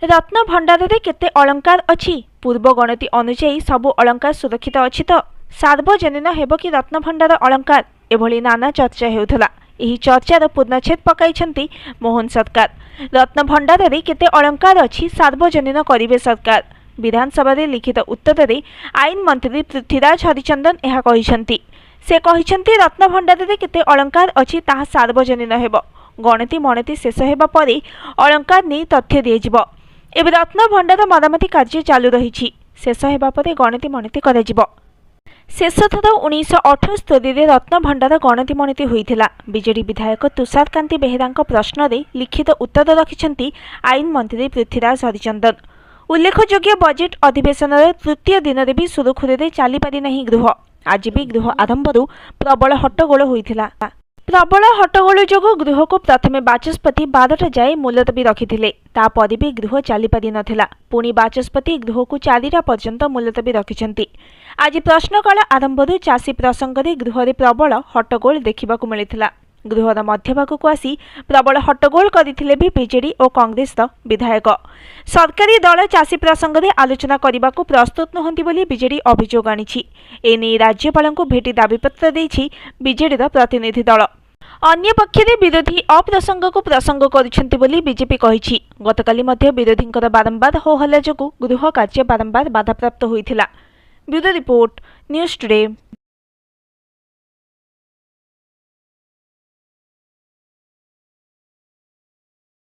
रत्न भंडार रे केते अलंकार अछि? पूर्व गणति अनुसायी सबु अलंकार सुरक्षित अछि तो सार्वजनीन हेबो कि रत्न भंडार अलंकार एभली नाना चर्चा हेउथला। एही चर्चार पूर्णछेद पकाइछंती मोहन सरकार। रत्न भंडार रे केते अलंकार अछि सार्वजनीन करिवे सरकार। विधानसभा रे लिखित उत्तर रे आईन मंत्री पृथ्वीराज हरिचंदन एहा कहिछंती। से कहिछंती रत्न भंडार रे केते अलंकार अछि ताहा सार्वजनीन हेबो। गणति मणति शेष हेबा परे अलंकार नै तथ्य दिजिबो। एबे रत्न भंडार मरामती कार्य चालू रही। शेष हेबा परे गणति मणति कराजिबो। शेष थर 1978 रे रत्न भंडार गणति मणति होइथिला। बीजेडी विधायक तुषारकांति बेहेरांक प्रश्न रे लिखित उत्तर रखिछंती आईन मंत्री पृथ्वीराज हरिचंदन। उल्लेखयोग्य बजेट अधिवेशन तृतीय दिन रे भी सुरुखुरे चली पारि नहीं गृह। आज भी गृह आरंभरू प्रबल हट्टगोल होइथिला। प्रबल हट्टगोल जोगु गृह को प्रथमे बाचस्पति 12टा जाए मुलतवी रखिथिले। तापर भी गृह चली पारि नथिला। पुणी बाचस्पति गृह को 4टा पर्यंत मुलतवी रखिछंती। आज प्रश्नकाल आरंभरू चाषी प्रसंग रे गृह रे प्रबल हट्टगोल देखिबाकू मिलिथिला। गृहर मध्यभाग को आसी प्रबल हट्टगोल करथिले भी बीजेडी और कांग्रेस विधायक। सरकारी दल चाषी प्रसंग रे आलोचना करबाकू प्रस्तुत नहंती बोली बीजेडी अभियोग आनिछि। एने राज्यपाल को भेटी दाबीपत्र देछि बीजेडी प्रतिनिधि दल। अन्य पक्षरे विरोधी अप्रसंग को प्रसंग करिसेंती बोली बीजेपी कहिछि। गतकाली मध्य विरोधींकर बारंबार हो हल्ला जोगु गृह कार्य बारंबार बाधाप्राप्त होइथिला। Bureau report news today.